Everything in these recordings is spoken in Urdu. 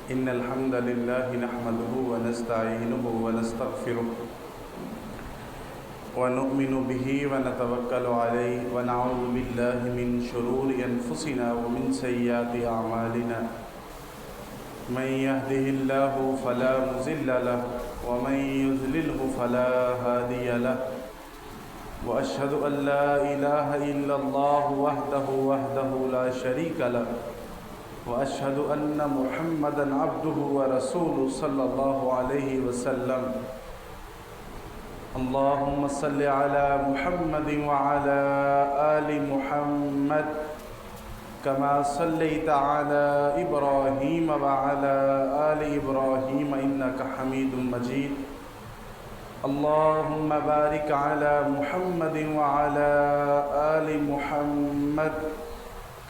إن الحمد لله نحمده ونستعينه ونستغفره ونؤمن به ونتوكل عليه ونعوذ بالله من شرور أنفسنا ومن سيئات أعمالنا من يهده الله فلا مضل له ومن يضلله فلا هادي له وأشهد أن لا إله إلا الله وحده لا شريك له وأشهد أن محمدا عبده ورسوله صلى الله عليه وسلم اللهم صل على محمد وعلى آل محمد كما صليت على إبراهيم وعلى آل إبراهيم إنك حميد مجيد اللهم بارك على محمد وعلى آل محمد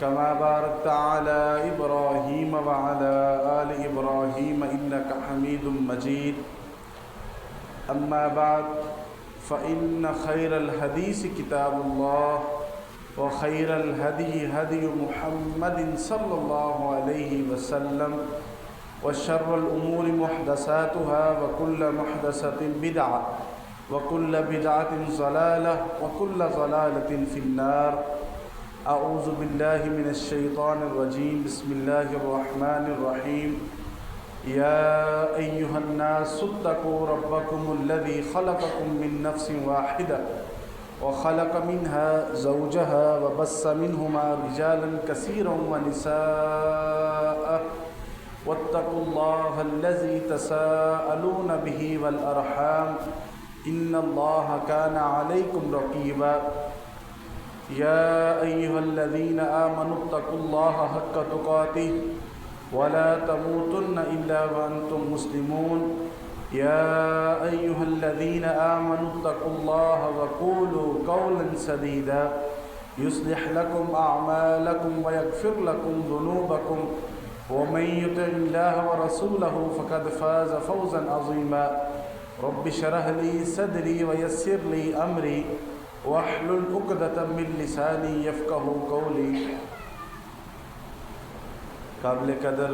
كما باركت على إبراهيم وعلى آل إبراهيم إنك حميد مجيد أما بعد فإن خير الحديث كتاب الله وخير الهدي هدي محمد صلى الله عليه وسلم وشر الأمور محدثاتها وكل محدثة بدعة وكل بدعة ضلالة وكل ضلالة في النار أعوذ بالله من الشيطان الرجيم بسم الله الرحمن الرحيم يا أيها الناس اتقوا ربكم الذي خلقكم من نفس واحدة وخلق منها زوجها وبث منهما رجالا كثيرا ونساء واتقوا الله الذي تساءلون به والأرحام إن الله كان عليكم رقيبا يا أيها الذين آمنوا اتقوا الله حق تقاته ولا تموتن إلا وأنتم مسلمون يا أيها الذين آمنوا اتقوا الله وقولوا قولا سديدا يصلح لكم أعمالكم ويغفر لكم ذنوبكم ومن يطع الله ورسوله فقد فاز فوزا عظيما رب اشرح لي صدري ويسر لي أمري واحلل عقدة من لساني يفقهوا قولي قابل قدر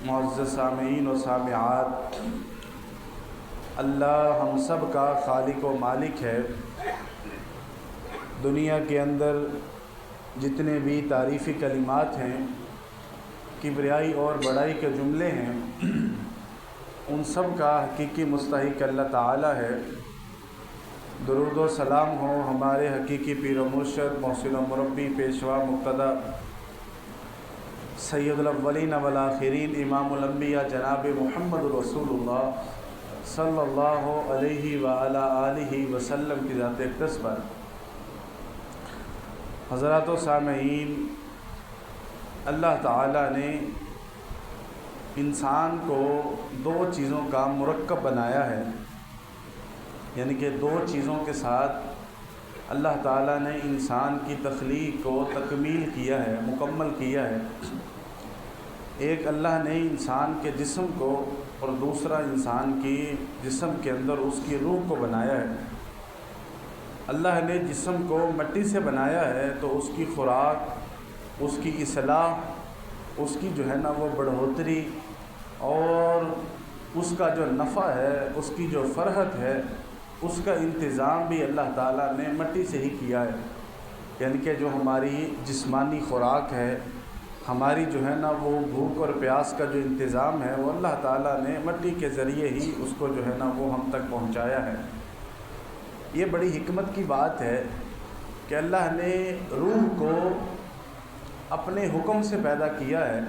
معزز سامعین و سامعات، اللہ ہم سب کا خالق و مالک ہے۔ دنیا کے اندر جتنے بھی تعریفی کلمات ہیں، کبریائی اور بڑائی کے جملے ہیں، ان سب کا حقیقی مستحق اللہ تعالی ہے۔ درود و سلام ہو ہمارے حقیقی پیر و مرشد، محسن و مربی، پیشوا مقتدی، سید الاولین والآخرین، امام الانبیاء جناب محمد رسول اللہ صلی اللہ علیہ وآلہ آلہ وسلم کی ذات اقدس پر۔ حضرات و سامعین، اللہ تعالیٰ نے انسان کو دو چیزوں کا مرکب بنایا ہے، یعنی کہ دو چیزوں کے ساتھ اللہ تعالیٰ نے انسان کی تخلیق کو تکمیل کیا ہے، مکمل کیا ہے۔ ایک اللہ نے انسان کے جسم کو اور دوسرا انسان کی جسم کے اندر اس کی روح کو بنایا ہے۔ اللہ نے جسم کو مٹی سے بنایا ہے تو اس کی خوراک، اس کی اصلاح، اس کی جو ہے نا وہ بڑھوتری اور اس کا جو نفع ہے، اس کی جو فرحت ہے، اس کا انتظام بھی اللہ تعالیٰ نے مٹی سے ہی کیا ہے۔ یعنی کہ جو ہماری جسمانی خوراک ہے، ہماری جو ہے نا وہ بھوک اور پیاس کا جو انتظام ہے، وہ اللہ تعالیٰ نے مٹی کے ذریعے ہی اس کو جو ہے نا وہ ہم تک پہنچایا ہے۔ یہ بڑی حکمت کی بات ہے کہ اللہ نے روح کو اپنے حکم سے پیدا کیا ہے۔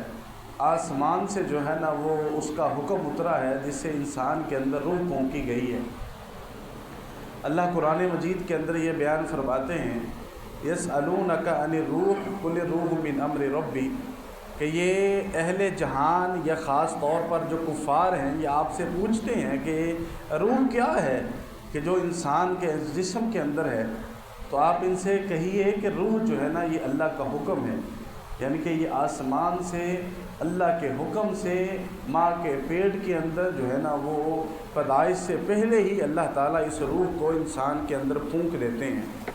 آسمان سے جو ہے نا وہ اس کا حکم اترا ہے جس سے انسان کے اندر روح پھونکی گئی ہے۔ اللہ قرآن مجید کے اندر یہ بیان فرماتے ہیں، یسألونک عن الروح قل الروح من امر ربی، کہ یہ اہل جہان یا خاص طور پر جو کفار ہیں یہ آپ سے پوچھتے ہیں کہ روح کیا ہے کہ جو انسان کے جسم کے اندر ہے، تو آپ ان سے کہیے کہ روح جو ہے نا یہ اللہ کا حکم ہے، یعنی کہ یہ آسمان سے اللہ کے حکم سے ماں کے پیٹ کے اندر جو ہے نا وہ پیدائش سے پہلے ہی اللہ تعالیٰ اس روح کو انسان کے اندر پھونک دیتے ہیں،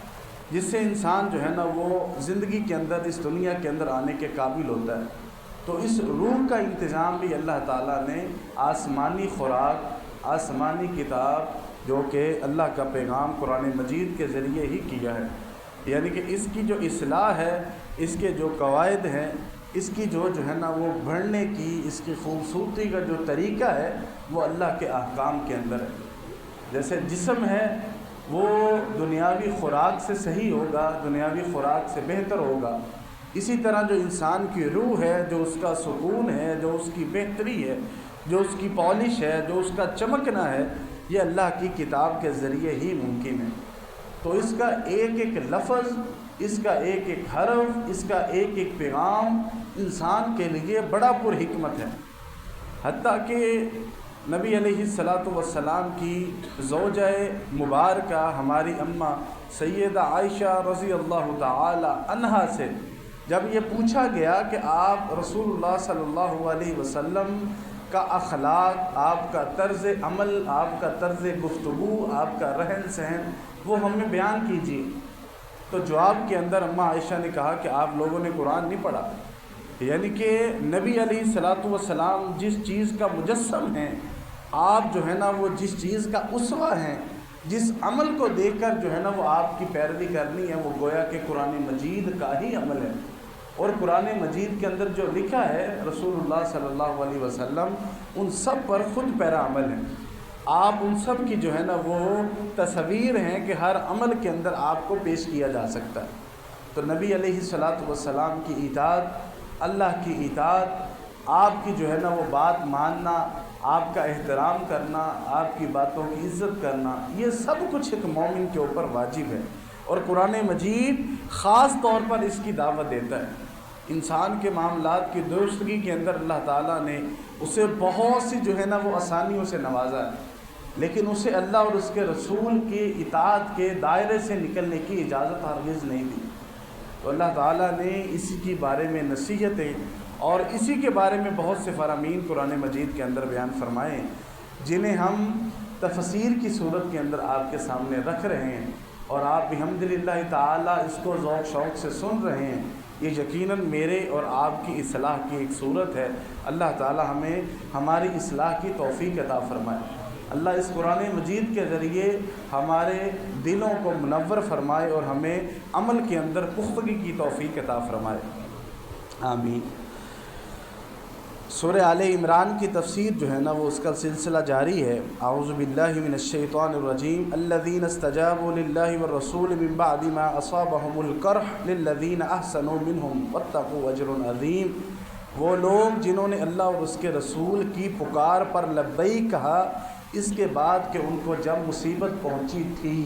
جس سے انسان جو ہے نا وہ زندگی کے اندر اس دنیا کے اندر آنے کے قابل ہوتا ہے۔ تو اس روح کا انتظام بھی اللہ تعالیٰ نے آسمانی خوراک، آسمانی کتاب جو کہ اللہ کا پیغام قرآن مجید کے ذریعے ہی کیا ہے، یعنی کہ اس کی جو اصلاح ہے، اس کے جو قواعد ہیں، اس کی جو ہے نا وہ بڑھنے کی، اس کی خوبصورتی کا جو طریقہ ہے وہ اللہ کے احکام کے اندر ہے۔ جیسے جسم ہے وہ دنیاوی خوراک سے صحیح ہوگا، دنیاوی خوراک سے بہتر ہوگا، اسی طرح جو انسان کی روح ہے، جو اس کا سکون ہے، جو اس کی بہتری ہے، جو اس کی پالش ہے، جو اس کا چمکنا ہے، یہ اللہ کی کتاب کے ذریعے ہی ممکن ہے۔ تو اس کا ایک ایک لفظ، اس کا ایک ایک حرف، اس کا ایک ایک پیغام انسان کے لیے بڑا پر حکمت ہے، حتیٰ کہ نبی علیہ السلام کی زوجہ مبارکہ ہماری اماں سیدہ عائشہ رضی اللہ تعالی عنہا سے جب یہ پوچھا گیا کہ آپ رسول اللہ صلی اللہ علیہ وسلم کا اخلاق، آپ کا طرز عمل، آپ کا طرز گفتگو، آپ کا رہن سہن وہ ہمیں بیان کیجیے، تو جواب کے اندر اماں عائشہ نے کہا کہ آپ لوگوں نے قرآن نہیں پڑھا، یعنی کہ نبی علیہ السلام جس چیز کا مجسم ہیں، آپ جو ہے نا وہ جس چیز کا اسوہ ہیں، جس عمل کو دیکھ کر جو ہے نا وہ آپ کی پیروی کرنی ہے، وہ گویا کہ قرآن مجید کا ہی عمل ہے۔ اور قرآن مجید کے اندر جو لکھا ہے رسول اللہ صلی اللہ علیہ وسلم ان سب پر خود پیرا عمل ہے، آپ ان سب کی جو ہے نا وہ تصویر ہیں کہ ہر عمل کے اندر آپ کو پیش کیا جا سکتا ہے۔ تو نبی علیہ السلام کی اطاعت، اللہ کی اطاعت، آپ کی جو ہے نا وہ بات ماننا، آپ کا احترام کرنا، آپ کی باتوں کی عزت کرنا، یہ سب کچھ ایک مومن کے اوپر واجب ہے، اور قرآن مجید خاص طور پر اس کی دعوت دیتا ہے۔ انسان کے معاملات کی درستگی کے اندر اللہ تعالیٰ نے اسے بہت سی جو ہے نا وہ آسانیوں سے نوازا ہے، لیکن اسے اللہ اور اس کے رسول کی اطاعت کے دائرے سے نکلنے کی اجازت ہرگز نہیں دی۔ تو اللہ تعالیٰ نے اسی کے بارے میں نصیحتیں اور اسی کے بارے میں بہت سے فرامین قرآن مجید کے اندر بیان فرمائے، جنہیں ہم تفسیر کی صورت کے اندر آپ کے سامنے رکھ رہے ہیں، اور آپ بحمدللہ تعالیٰ اس کو ذوق شوق سے سن رہے ہیں۔ یہ یقیناً میرے اور آپ کی اصلاح کی ایک صورت ہے۔ اللہ تعالیٰ ہمیں ہماری اصلاح کی توفیق عطا فرمائے۔ اللہ اس قرآن مجید کے ذریعے ہمارے دلوں کو منور فرمائے اور ہمیں عمل کے اندر پختگی کی توفیق عطا فرمائے، آمین۔ سورہ آل عمران کی تفسیر جو ہے نا وہ اس کا سلسلہ جاری ہے۔ اعوذ باللہ من الشیطان الرجیم، الذین استجابوا للہ والرسول من بعد ما اصابهم القرح للذین احسنوا منہم واتقوا اجر عظیم۔ وہ لوگ جنہوں نے اللہ اور اس کے رسول کی پکار پر لبیک کہا اس کے بعد کہ ان کو جب مصیبت پہنچی تھی،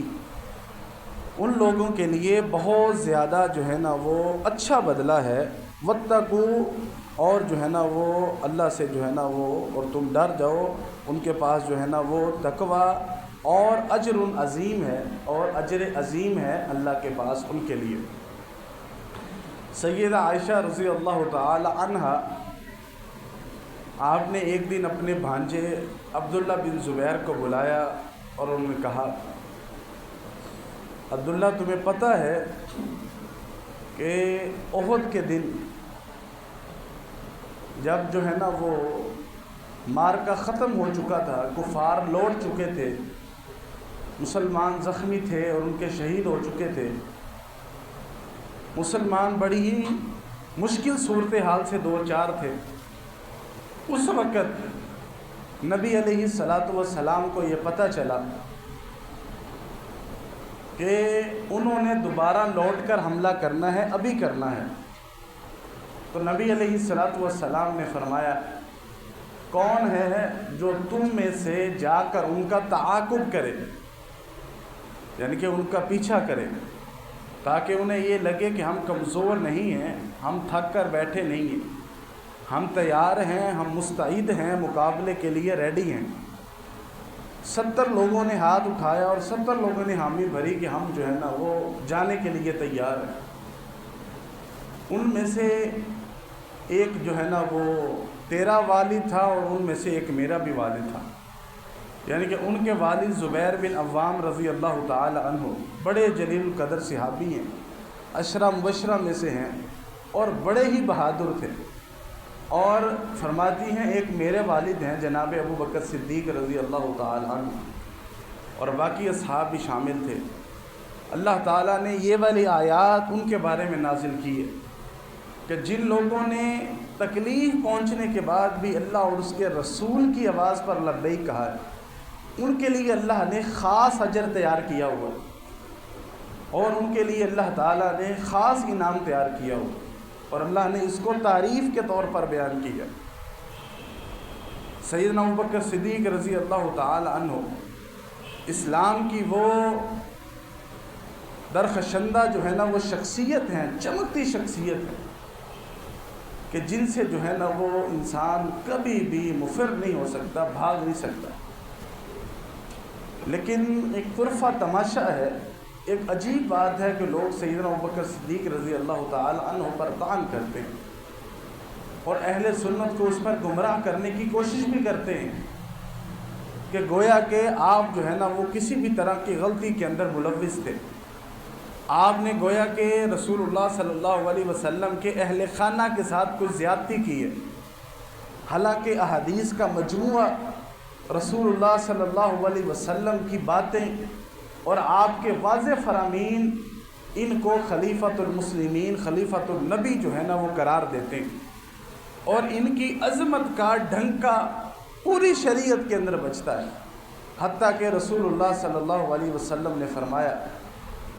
ان لوگوں کے لیے بہت زیادہ جو ہے نا وہ اچھا بدلہ ہے۔ واتقوا، اور جو ہے نا وہ اللہ سے جو ہے نا وہ اور تم ڈر جاؤ، ان کے پاس جو ہے نا وہ تقوی اور اجر عظیم ہے، اور اجر عظیم ہے اللہ کے پاس ان کے لیے۔ سیدہ عائشہ رضی اللہ تعالی عنہا، آپ نے ایک دن اپنے بھانجے عبداللہ بن زبیر کو بلایا اور انہوں نے کہا، عبداللہ تمہیں پتہ ہے کہ احد کے دن جب جو ہے نا وہ معرکہ ختم ہو چکا تھا، کفار لوٹ چکے تھے، مسلمان زخمی تھے اور ان کے شہید ہو چکے تھے، مسلمان بڑی ہی مشکل صورتحال سے دو چار تھے۔ اس وقت نبی علیہ السلام کو یہ پتہ چلا کہ انہوں نے دوبارہ لوٹ کر حملہ کرنا ہے، ابھی کرنا ہے۔ تو نبی علیہ السلام نے فرمایا، کون ہے جو تم میں سے جا کر ان کا تعاقب کرے، یعنی کہ ان کا پیچھا کرے، تاکہ انہیں یہ لگے کہ ہم کمزور نہیں ہیں، ہم تھک کر بیٹھے نہیں ہیں۔ ہم تیار ہیں، ہم مستعد ہیں، مقابلے کے لیے ریڈی ہیں۔ 70 لوگوں نے ہاتھ اٹھایا اور 70 لوگوں نے حامی بھری کہ ہم جو ہے نا وہ جانے کے لیے تیار ہیں۔ ان میں سے ایک جو ہے نا وہ تیرا والد تھا اور ان میں سے ایک میرا بھی والد تھا، یعنی کہ ان کے والد زبیر بن عوام رضی اللہ تعالی عنہ بڑے جلیل القدر صحابی ہیں، عشرہ مبشرہ میں سے ہیں اور بڑے ہی بہادر تھے۔ اور فرماتی ہیں ایک میرے والد ہیں جناب ابو بکر صدیق رضی اللہ تعالی عنہ، اور باقی اصحاب بھی شامل تھے۔ اللہ تعالیٰ نے یہ والی آیات ان کے بارے میں نازل کی ہے کہ جن لوگوں نے تکلیف پہنچنے کے بعد بھی اللہ اور اس کے رسول کی آواز پر لبیک کہا ہے، ان کے لیے اللہ نے خاص اجر تیار کیا ہوا ہے اور ان کے لیے اللہ تعالیٰ نے خاص انعام تیار کیا ہوا، اور اللہ نے اس کو تعریف کے طور پر بیان کیا۔ سیدنا ابوبکر صدیق رضی اللہ تعالی عنہ اسلام کی وہ درخشندہ جو ہے نا وہ شخصیت ہیں، چمکتی شخصیت ہے کہ جن سے جو ہے نا وہ انسان کبھی بھی مفر نہیں ہو سکتا، بھاگ نہیں سکتا۔ لیکن ایک طرفہ تماشا ہے، ایک عجیب بات ہے کہ لوگ سیدنا ابوبکر صدیق رضی اللہ تعالی عنہ پر طعن کرتے ہیں اور اہل سنت کو اس پر گمراہ کرنے کی کوشش بھی کرتے ہیں کہ گویا کہ آپ جو ہے نا وہ کسی بھی طرح کی غلطی کے اندر ملوث تھے، آپ نے گویا کہ رسول اللہ صلی اللہ علیہ وسلم کے اہل خانہ کے ساتھ کوئی زیادتی کی ہے، حالانکہ احادیث کا مجموعہ رسول اللہ صلی اللہ علیہ وسلم کی باتیں اور آپ کے واضح فرامین ان کو خلیفۃ المسلمین، خلیفۃ النبی جو ہے نا وہ قرار دیتے ہیں، اور ان کی عظمت کا ڈھنکا پوری شریعت کے اندر بجتا ہے۔ حتیٰ کہ رسول اللہ صلی اللہ علیہ وسلم نے فرمایا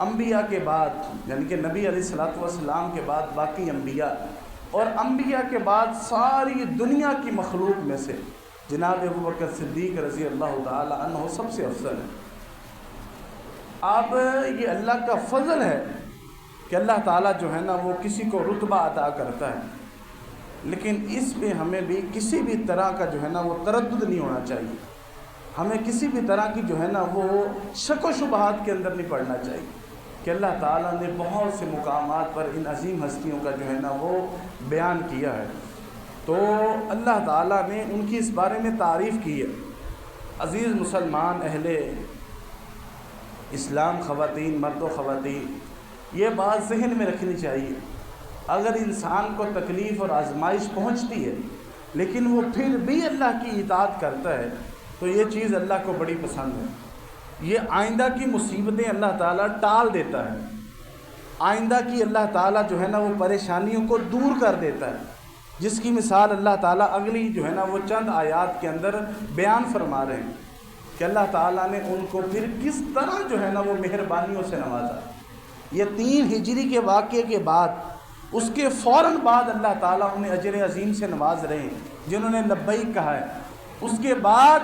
انبیاء کے بعد، یعنی کہ نبی علیہ الصلوۃ والسلام کے بعد باقی انبیاء اور انبیاء کے بعد ساری دنیا کی مخلوق میں سے جناب ابوبکر صدیق رضی اللہ تعالی عنہ سب سے افضل ہے۔ اب یہ اللہ کا فضل ہے کہ اللہ تعالیٰ جو ہے نا وہ کسی کو رتبہ عطا کرتا ہے، لیکن اس میں ہمیں بھی کسی بھی طرح کا جو ہے نا وہ تردد نہیں ہونا چاہیے، ہمیں کسی بھی طرح کی جو ہے نا وہ شک و شبہات کے اندر نہیں پڑنا چاہیے کہ اللہ تعالیٰ نے بہت سے مقامات پر ان عظیم ہستیوں کا جو ہے نا وہ بیان کیا ہے، تو اللہ تعالیٰ نے ان کی اس بارے میں تعریف کی ہے۔ عزیز مسلمان اہل اسلام، خواتین، مرد و خواتین، یہ بات ذہن میں رکھنی چاہیے، اگر انسان کو تکلیف اور آزمائش پہنچتی ہے لیکن وہ پھر بھی اللہ کی اطاعت کرتا ہے تو یہ چیز اللہ کو بڑی پسند ہے۔ یہ آئندہ کی مصیبتیں اللہ تعالیٰ ٹال دیتا ہے، آئندہ کی اللہ تعالیٰ جو ہے نا وہ پریشانیوں کو دور کر دیتا ہے، جس کی مثال اللہ تعالیٰ اگلی جو ہے نا وہ چند آیات کے اندر بیان فرما رہے ہیں کہ اللہ تعالیٰ نے ان کو پھر کس طرح جو ہے نا وہ مہربانیوں سے نوازا۔ یہ 3 ہجری کے واقعے کے بعد، اس کے فوراً بعد اللہ تعالیٰ انہیں اجر عظیم سے نواز رہے ہیں جنہوں نے لبیک کہا ہے۔ اس کے بعد،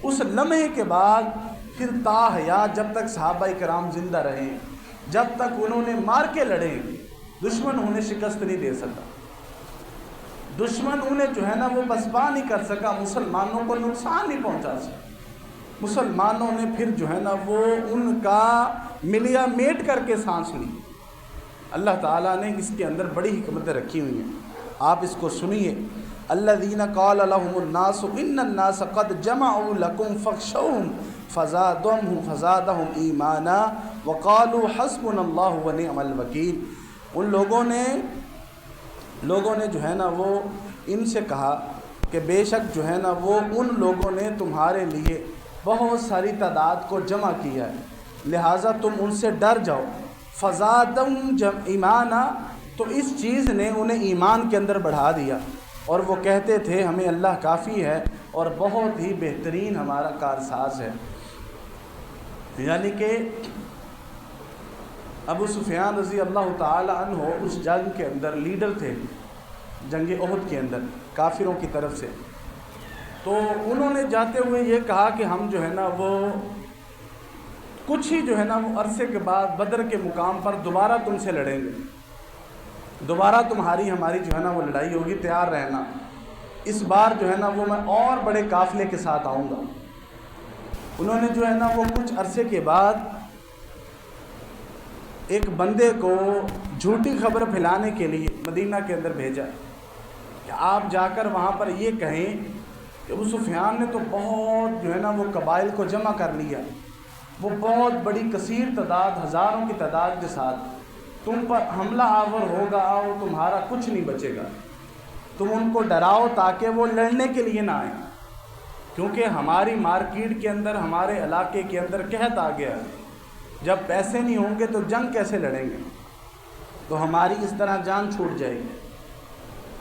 اس لمحے کے بعد پھر تا حیات جب تک صحابہ کرام زندہ رہے، جب تک انہوں نے مار کے لڑے، دشمن انہیں شکست نہیں دے سکا، دشمن انہیں جو ہے نا وہ پسپا نہیں کر سکا، مسلمانوں کو نقصان نہیں پہنچا سکا۔ مسلمانوں نے پھر جو ہے نا وہ ان کا ملیا میٹ کر کے سانس لی۔ اللہ تعالیٰ نے اس کے اندر بڑی حکمتیں رکھی ہوئی ہیں، آپ اس کو سنیے۔ الذین قال لهم الناس ان الناس قد جمعوا لكم فاخشوهم فزادهم ایمانا وقالوا حسبنا اللہ ونعم الوکیل۔ ان لوگوں نے جو ہے نا وہ ان سے کہا کہ بے شک جو ہے نا وہ ان لوگوں نے تمہارے لیے بہت ساری تعداد کو جمع کیا ہے، لہٰذا تم ان سے ڈر جاؤ۔ فزادهم ایمانا، تو اس چیز نے انہیں ایمان کے اندر بڑھا دیا، اور وہ کہتے تھے ہمیں اللہ کافی ہے اور بہت ہی بہترین ہمارا کارساز ہے۔ یعنی کہ ابو سفیان رضی اللہ تعالی عنہ اس جنگ کے اندر لیڈر تھے، جنگ احد کے اندر کافروں کی طرف سے، تو انہوں نے جاتے ہوئے یہ کہا کہ ہم جو ہے نا وہ کچھ ہی جو ہے نا وہ عرصے کے بعد بدر کے مقام پر دوبارہ تم سے لڑیں گے۔ دوبارہ تمہاری ہماری جو ہے نا وہ لڑائی ہوگی، تیار رہنا، اس بار جو ہے نا وہ میں اور بڑے قافلے کے ساتھ آؤں گا۔ انہوں نے جو ہے نا وہ کچھ عرصے کے بعد ایک بندے کو جھوٹی خبر پھیلانے کے لیے مدینہ کے اندر بھیجا کہ آپ جا کر وہاں پر یہ کہیں کہ ابو سفیان نے تو بہت جو ہے نا وہ قبائل کو جمع کر لیا، وہ بہت بڑی کثیر تعداد، ہزاروں کی تعداد کے ساتھ تم پر حملہ آور ہوگا اور تمہارا کچھ نہیں بچے گا، تم ان کو ڈراؤ تاکہ وہ لڑنے کے لیے نہ آئیں، کیونکہ ہماری مارکیٹ کے اندر، ہمارے علاقے کے اندر قحط آ گیا ہے، جب پیسے نہیں ہوں گے تو جنگ کیسے لڑیں گے، تو ہماری اس طرح جان چھوٹ جائے گی،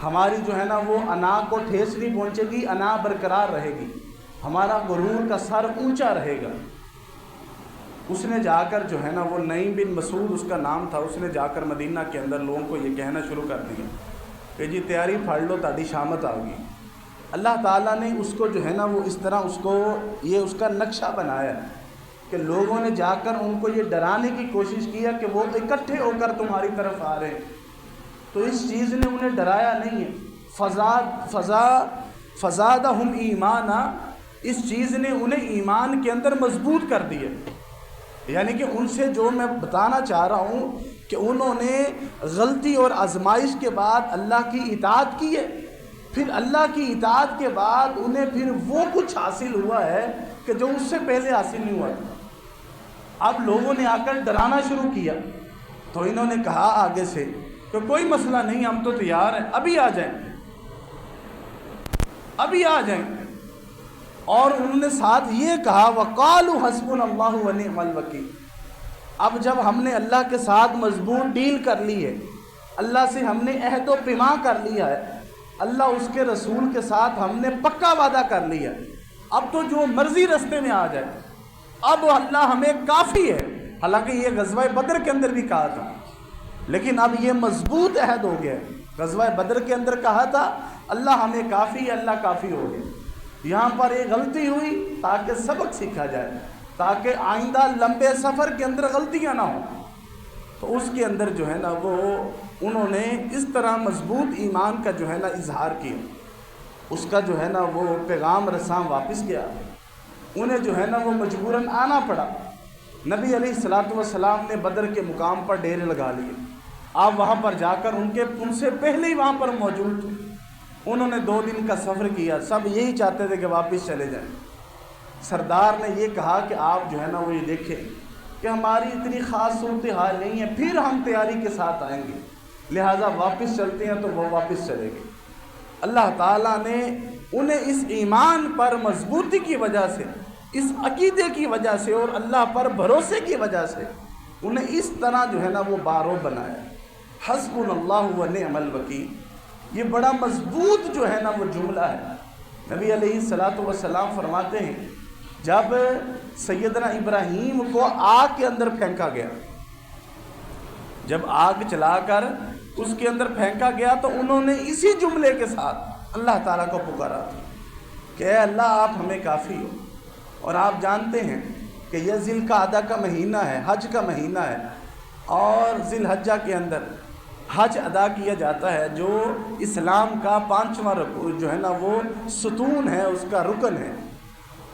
ہماری جو ہے نا وہ انا کو ٹھیس نہیں پہنچے گی، انا برقرار رہے گی، ہمارا غرور کا سر اونچا رہے گا۔ اس نے جا کر جو ہے نا وہ نعیم بن مسعود اس کا نام تھا، اس نے جا کر مدینہ کے اندر لوگوں کو یہ کہنا شروع کر دیا کہ جی تیاری پھاڑ لو، تاڑی شامت آ گئی۔ اللہ تعالیٰ نے اس کو جو ہے نا وہ اس طرح اس کو یہ اس کا نقشہ بنایا کہ لوگوں نے جا کر ان کو یہ ڈرانے کی کوشش کیا کہ وہ اکٹھے ہو کر تمہاری طرف آ رہے ہیں، تو اس چیز نے انہیں ڈرایا نہیں ہے، فزادہم ایمانا، اس چیز نے انہیں ایمان کے اندر مضبوط کر دیا۔ یعنی کہ ان سے جو میں بتانا چاہ رہا ہوں کہ انہوں نے غلطی اور آزمائش کے بعد اللہ کی اطاعت کی ہے، پھر اللہ کی اطاعت کے بعد انہیں پھر وہ کچھ حاصل ہوا ہے کہ جو اس سے پہلے حاصل نہیں ہوا تھا۔ اب لوگوں نے آ کر ڈرانا شروع کیا تو انہوں نے کہا آگے سے کہ کوئی مسئلہ نہیں، ہم تو تیار ہیں، ابھی آ جائیں، ابھی آ جائیں۔ اور انہوں نے ساتھ یہ کہا وَقَالُوا حَسْبُنَا اللَّهُ وَنِعْمَ الْوَكِيلُ، اب جب ہم نے اللہ کے ساتھ مضبوط ڈیل کر لی ہے، اللہ سے ہم نے عہد و پیمان کر لیا ہے، اللہ اس کے رسول کے ساتھ ہم نے پکا وعدہ کر لیا ہے، اب تو جو مرضی رستے میں آ جائے، اب اللہ ہمیں کافی ہے۔ حالانکہ یہ غزوہ بدر کے اندر بھی کہا تھا، لیکن اب یہ مضبوط عہد ہو گیا ہے۔ غزوہ بدر کے اندر کہا تھا اللہ ہمیں کافی ہے، اللہ کافی ہو گیا۔ یہاں پر ایک غلطی ہوئی تاکہ سبق سیکھا جائے، تاکہ آئندہ لمبے سفر کے اندر غلطیاں نہ ہوں، تو اس کے اندر جو ہے نا وہ انہوں نے اس طرح مضبوط ایمان کا جو ہے نا اظہار کیا، اس کا جو ہے نا وہ پیغام رساں واپس گیا، انہیں جو ہے نا وہ مجبوراً آنا پڑا۔ نبی علیہ الصلوۃ والسلام نے بدر کے مقام پر ڈیرے لگا لیے، آپ وہاں پر جا کر ان سے پہلے ہی وہاں پر موجود تھے، انہوں نے 2 دن کا سفر کیا، سب یہی چاہتے تھے کہ واپس چلے جائیں۔ سردار نے یہ کہا کہ آپ جو ہے نا وہ یہ دیکھیں کہ ہماری اتنی خاص صورتحال نہیں ہے، پھر ہم تیاری کے ساتھ آئیں گے، لہٰذا واپس چلتے ہیں، تو وہ واپس چلے گئے۔ اللہ تعالیٰ نے انہیں اس ایمان پر مضبوطی کی وجہ سے، اس عقیدے کی وجہ سے اور اللہ پر بھروسے کی وجہ سے انہیں اس طرح جو ہے نا وہ بارو بنایا۔ حسبنا اللہ ونعم الوکیل، یہ بڑا مضبوط جو ہے نا وہ جملہ ہے۔ نبی علیہ الصلوۃ والسلام فرماتے ہیں جب سیدنا ابراہیم کو آگ کے اندر پھینکا گیا، جب آگ چلا کر اس کے اندر پھینکا گیا تو انہوں نے اسی جملے کے ساتھ اللہ تعالیٰ کو پکارا کہ اے اللہ آپ ہمیں کافی ہو۔ اور آپ جانتے ہیں کہ یہ ذی القعدہ کا مہینہ ہے، حج کا مہینہ ہے، اور ذی الحجہ کے اندر حج ادا کیا جاتا ہے، جو اسلام کا 5واں جو ہے نا وہ ستون ہے، اس کا رکن ہے۔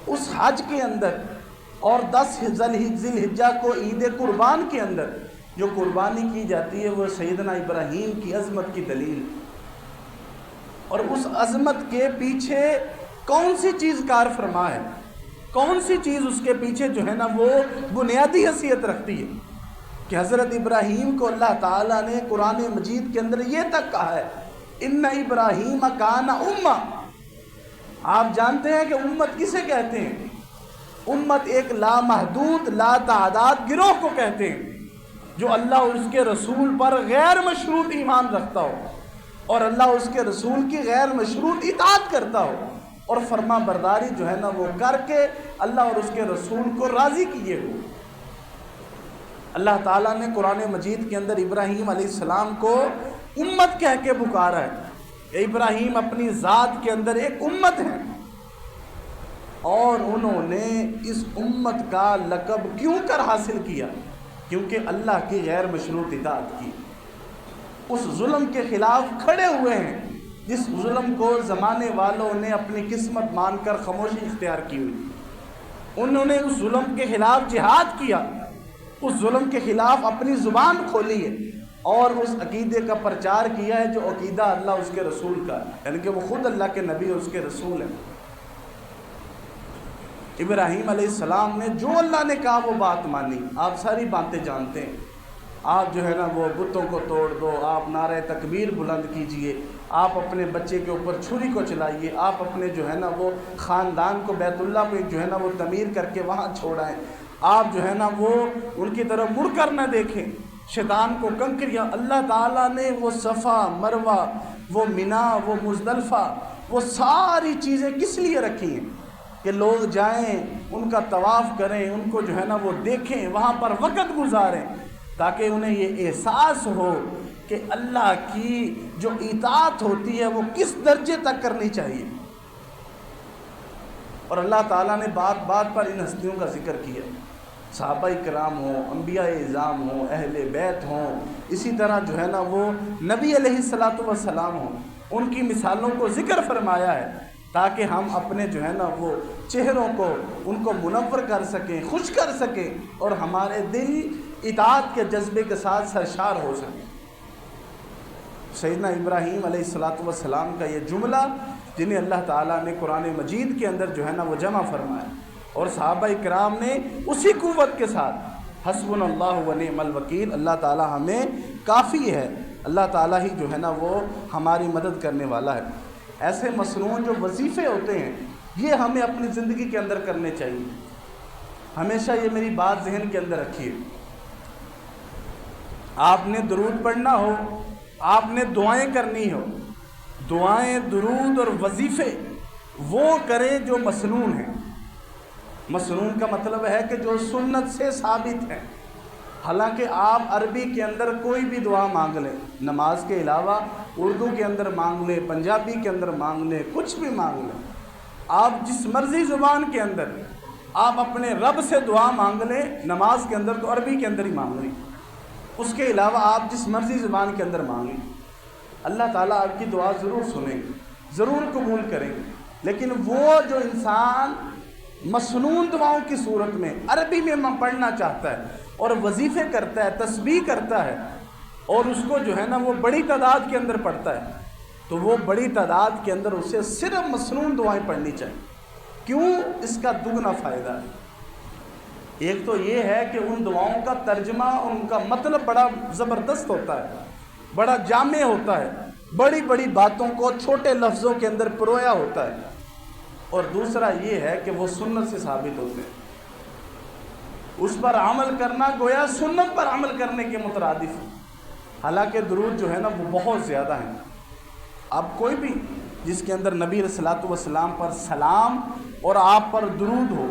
اس حج کے اندر اور 10 ذی الحجہ کو عید قربان کے اندر جو قربانی کی جاتی ہے وہ سیدنا ابراہیم کی عظمت کی دلیل، اور اس عظمت کے پیچھے کون سی چیز کار فرما ہے، کون سی چیز اس کے پیچھے جو ہے نا وہ بنیادی حیثیت رکھتی ہے کہ حضرت ابراہیم کو اللہ تعالیٰ نے قرآن مجید کے اندر یہ تک کہا ہے ان ابراہیم کان امہ۔ آپ جانتے ہیں کہ امت کسے کہتے ہیں؟ امت ایک لامحدود لا تعداد گروہ کو کہتے ہیں جو اللہ اور اس کے رسول پر غیر مشروط ایمان رکھتا ہو اور اللہ اس کے رسول کی غیر مشروط اطاعت کرتا ہو اور فرما برداری جو ہے نا وہ کر کے اللہ اور اس کے رسول کو راضی کیے ہو۔ اللہ تعالیٰ نے قرآن مجید کے اندر ابراہیم علیہ السلام کو امت کہہ کے پکارا ہے کہ ابراہیم اپنی ذات کے اندر ایک امت ہے، اور انہوں نے اس امت کا لقب کیوں کر حاصل کیا؟ کیونکہ اللہ کی غیر مشروط اطاعت کی۔ اس ظلم کے خلاف کھڑے ہوئے ہیں جس ظلم کو زمانے والوں نے اپنی قسمت مان کر خاموشی اختیار کی ہوئی۔ انہوں نے اس ظلم کے خلاف جہاد کیا، اس ظلم کے خلاف اپنی زبان کھولی ہے اور اس عقیدے کا پرچار کیا ہے جو عقیدہ اللہ اس کے رسول کا ہے، یعنی کہ وہ خود اللہ کے نبی اور اس کے رسول ہیں۔ ابراہیم علیہ السلام نے جو اللہ نے کہا وہ بات مانی۔ آپ ساری باتیں جانتے ہیں، آپ جو ہے نا وہ بتوں کو توڑ دو، آپ نعرہ تکبیر بلند کیجئے، آپ اپنے بچے کے اوپر چھری کو چلائیے، آپ اپنے جو ہے نا وہ خاندان کو بیت اللہ پہ جو ہے نا وہ تعمیر کر کے وہاں چھوڑائیں، آپ جو ہے نا وہ ان کی طرف مڑ کر نہ دیکھیں، شیطان کو کنکریاں۔ اللہ تعالیٰ نے وہ صفا مروہ، وہ منا، وہ مزدلفہ، وہ ساری چیزیں کس لیے رکھی ہیں کہ لوگ جائیں، ان کا طواف کریں، ان کو جو ہے نا وہ دیکھیں، وہاں پر وقت گزاریں، تاکہ انہیں یہ احساس ہو کہ اللہ کی جو اطاعت ہوتی ہے وہ کس درجے تک کرنی چاہیے۔ اور اللہ تعالیٰ نے بات بات پر ان ہستیوں کا ذکر کیا، صحابہ کرام ہوں، انبیاء اعظام ہوں، اہل بیت ہوں، اسی طرح جو ہے نا وہ نبی علیہ السلام ہوں، ان کی مثالوں کو ذکر فرمایا ہے تاکہ ہم اپنے جو ہے نا وہ چہروں کو ان کو منور کر سکیں، خوش کر سکیں، اور ہمارے دل اطاعت کے جذبے کے ساتھ سرشار ہو سکیں۔ سیدنا ابراہیم علیہ السلام کا یہ جملہ جنہیں اللہ تعالیٰ نے قرآن مجید کے اندر جو ہے نا وہ جمع فرمایا، اور صحابہ کرام نے اسی قوت کے ساتھ حسبنا اللہ و نعم الوکیل، اللہ تعالیٰ ہمیں کافی ہے، اللہ تعالیٰ ہی جو ہے نا وہ ہماری مدد کرنے والا ہے۔ ایسے مصنون جو وظیفے ہوتے ہیں یہ ہمیں اپنی زندگی کے اندر کرنے چاہیے۔ ہمیشہ یہ میری بات ذہن کے اندر رکھیے، آپ نے درود پڑھنا ہو، آپ نے دعائیں کرنی ہو، دعائیں، درود اور وظیفے وہ کریں جو مسنون ہیں۔ مسنون کا مطلب ہے کہ جو سنت سے ثابت ہے۔ حالانکہ آپ عربی کے اندر کوئی بھی دعا مانگ لیں، نماز کے علاوہ اردو کے اندر مانگ لیں، پنجابی کے اندر مانگ لیں، کچھ بھی مانگ لیں، آپ جس مرضی زبان کے اندر آپ اپنے رب سے دعا مانگ لیں، نماز کے اندر تو عربی کے اندر ہی مانگ لیں، اس کے علاوہ آپ جس مرضی زبان کے اندر مانگیں، اللہ تعالیٰ آپ کی دعا ضرور سنیں، ضرور قبول کریں۔ لیکن وہ جو انسان مسنون دعاؤں کی صورت میں عربی میں پڑھنا چاہتا ہے اور وظیفے کرتا ہے، تسبیح کرتا ہے، اور اس کو جو ہے نا وہ بڑی تعداد کے اندر پڑھتا ہے، تو وہ بڑی تعداد کے اندر اسے صرف مسنون دعائیں پڑھنی چاہیے۔ کیوں؟ اس کا دگنا فائدہ ہے۔ ایک تو یہ ہے کہ ان دعاؤں کا ترجمہ، ان کا مطلب بڑا زبردست ہوتا ہے، بڑا جامع ہوتا ہے، بڑی بڑی باتوں کو چھوٹے لفظوں کے اندر پرویا ہوتا ہے، اور دوسرا یہ ہے کہ وہ سنت سے ثابت ہوتے ہیں۔ اس پر عمل کرنا گویا سنت پر عمل کرنے کے مترادف ہے۔ حالانکہ درود جو ہے نا وہ بہت زیادہ ہیں۔ اب کوئی بھی جس کے اندر نبی علیہ الصلوۃ والسلام پر سلام اور آپ پر درود ہو،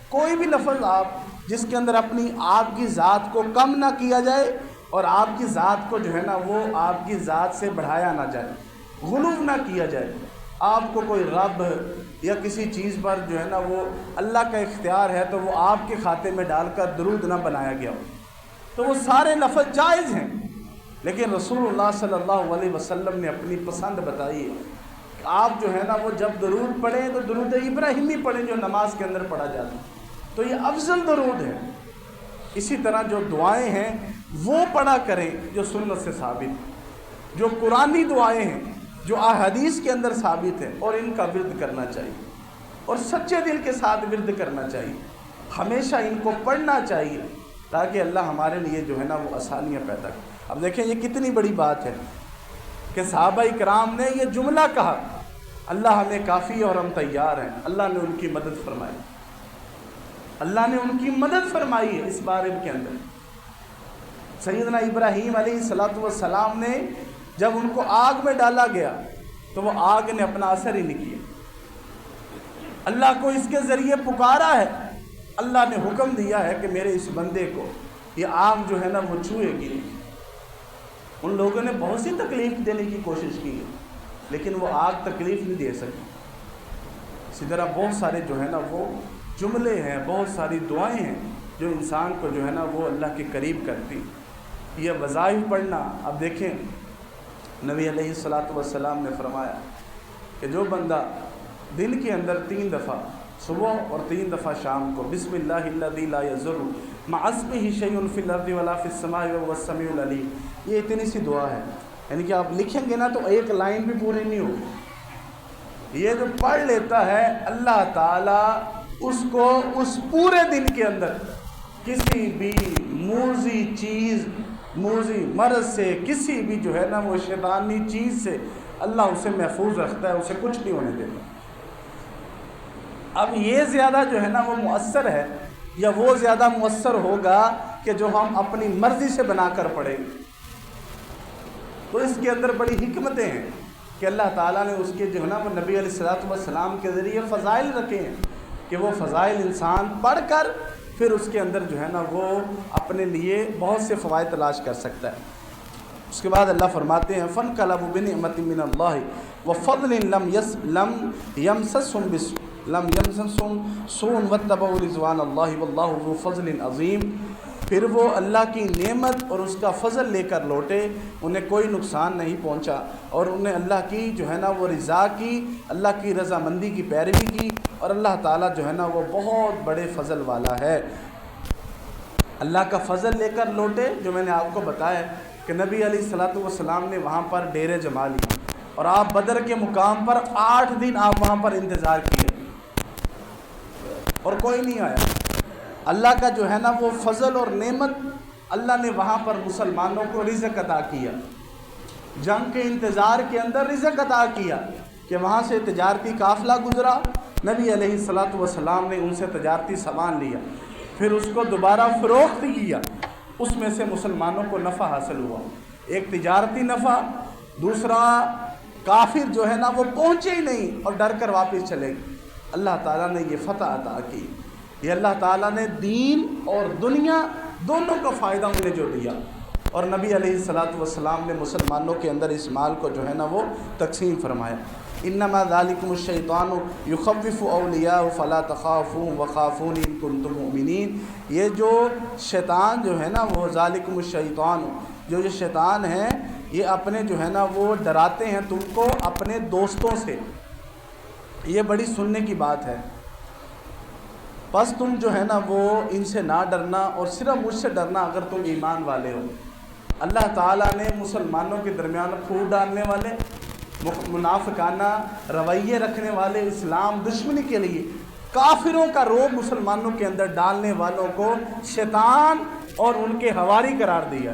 کوئی بھی لفظ آپ جس کے اندر اپنی آپ کی ذات کو کم نہ کیا جائے اور آپ کی ذات کو جو ہے نا وہ آپ کی ذات سے بڑھایا نہ جائے، غلو نہ کیا جائے، آپ کو کوئی رب یا کسی چیز پر جو ہے نا وہ اللہ کا اختیار ہے تو وہ آپ کے کھاتے میں ڈال کر درود نہ بنایا گیا ہو، تو وہ سارے لفظ جائز ہیں۔ لیکن رسول اللہ صلی اللہ علیہ وسلم نے اپنی پسند بتائی ہے کہ آپ جو ہے نا وہ جب درود پڑھیں تو درود ابراہیمی پڑھیں جو نماز کے اندر پڑھا جاتا ہے، تو یہ افضل درود ہے۔ اسی طرح جو دعائیں ہیں وہ پڑھا کریں جو سنت سے ثابت، جو قرآنی دعائیں ہیں جو احادیث کے اندر ثابت ہیں، اور ان کا ورد کرنا چاہیے اور سچے دل کے ساتھ ورد کرنا چاہیے، ہمیشہ ان کو پڑھنا چاہیے تاکہ اللہ ہمارے لیے جو ہے نا وہ آسانیاں پیدا کرے۔ اب دیکھیں یہ کتنی بڑی بات ہے کہ صحابہ کرام نے یہ جملہ کہا، اللہ ہمیں کافی اور ہم تیار ہیں۔ اللہ نے ان کی مدد فرمائی، اللہ نے ان کی مدد فرمائی ہے اس بارے کے اندر۔ سیدنا ابراہیم علیہ السلام نے جب ان کو آگ میں ڈالا گیا تو وہ آگ نے اپنا اثر ہی نہیں کیا، اللہ کو اس کے ذریعے پکارا ہے، اللہ نے حکم دیا ہے کہ میرے اس بندے کو یہ آگ جو ہے نا وہ چھوئے گی نہیں۔ ان لوگوں نے بہت سی تکلیف دینے کی کوشش کی ہے لیکن وہ آگ تکلیف نہیں دے سکی۔ اسی طرح بہت سارے جو ہے نا وہ جملے ہیں، بہت ساری دعائیں ہیں جو انسان کو جو ہے نا وہ اللہ کے قریب کرتی۔ یہ وظائف پڑھنا، اب دیکھیں نبی علیہ الصلوۃ والسلام نے فرمایا کہ جو بندہ دن کے اندر 3 دفعہ صبح اور 3 دفعہ شام کو بسم اللہ الذی لا یضر مع اسمہ شیء فی الارض ولا فی السماء وهو السمیع العلیم، یہ اتنی سی دعا ہے، یعنی کہ آپ لکھیں گے نا تو ایک لائن بھی پوری نہیں ہوگی، یہ جو پڑھ لیتا ہے اللہ تعالیٰ اس کو اس پورے دن کے اندر کسی بھی موذی چیز، موذی مرض سے، کسی بھی جو ہے نا وہ شیطانی چیز سے اللہ اسے محفوظ رکھتا ہے، اسے کچھ نہیں ہونے دیتا۔ اب یہ زیادہ جو ہے نا وہ مؤثر ہے، یا وہ زیادہ مؤثر ہوگا کہ جو ہم اپنی مرضی سے بنا کر پڑھیں۔ تو اس کے اندر بڑی حکمتیں ہیں کہ اللہ تعالیٰ نے اس کے جو ہے نا وہ نبی علیہ الصلوۃ والسلام کے ذریعے فضائل رکھے ہیں کہ وہ فضائل انسان پڑھ کر پھر اس کے اندر جو ہے نا وہ اپنے لیے بہت سے فوائد تلاش کر سکتا ہے۔ اس کے بعد اللہ فرماتے ہیں فَانْقَلَبُوا بِنِعْمَةٍ مِّنَ اللَّهِ وَفَضْلٍ لَمْ يَمْسَسْهُمْ سُوءٌ وَاتَّبَعُوا رِضْوَانَ اللَّهِ وَاللَّهُ ذُو فَضْلٍ عَظِيمٍ، پھر وہ اللہ کی نعمت اور اس کا فضل لے کر لوٹے، انہیں کوئی نقصان نہیں پہنچا، اور انہیں اللہ کی جو ہے نا وہ رضا کی، اللہ کی رضامندی کی پیروی کی، اور اللہ تعالیٰ جو ہے نا وہ بہت بڑے فضل والا ہے۔ اللہ کا فضل لے کر لوٹے، جو میں نے آپ کو بتایا کہ نبی علیہ الصلوۃ والسلام نے وہاں پر ڈیرے جما لیے، اور آپ بدر کے مقام پر 8 دن آپ وہاں پر انتظار کیے اور کوئی نہیں آیا۔ اللہ کا جو ہے نا وہ فضل اور نعمت، اللہ نے وہاں پر مسلمانوں کو رزق عطا کیا، جنگ کے انتظار کے اندر رزق عطا کیا کہ وہاں سے تجارتی قافلہ گزرا، نبی علیہ الصلوۃ والسلام نے ان سے تجارتی سامان لیا، پھر اس کو دوبارہ فروخت کیا، اس میں سے مسلمانوں کو نفع حاصل ہوا، ایک تجارتی نفع، دوسرا کافر جو ہے نا وہ پہنچے ہی نہیں اور ڈر کر واپس چلے گئے۔ اللہ تعالیٰ نے یہ فتح عطا کی، یہ اللہ تعالیٰ نے دین اور دنیا دونوں کا فائدہ انہیں جو دیا، اور نبی علیہ الصلوۃ والسلام نے مسلمانوں کے اندر اس مال کو جو ہے نا وہ تقسیم فرمایا۔ انما ذالکم الشیطان یخوف اولیاءہ فلا تخافوہم وخافونی ان کنتم مؤمنین، یہ جو شیطان جو ہے نا وہ ذالکم الشیطان، جو یہ شیطان ہے یہ اپنے جو ہے نا وہ ڈراتے ہیں تم کو اپنے دوستوں سے، یہ بڑی سننے کی بات ہے، بس تم جو ہے نا وہ ان سے نہ ڈرنا اور صرف مجھ سے ڈرنا اگر تم ایمان والے ہو۔ اللہ تعالیٰ نے مسلمانوں کے درمیان پھوٹ ڈالنے والے، منافقانہ رویے رکھنے والے، اسلام دشمنی کے لیے کافروں کا روب مسلمانوں کے اندر ڈالنے والوں کو شیطان اور ان کے حواری قرار دیا۔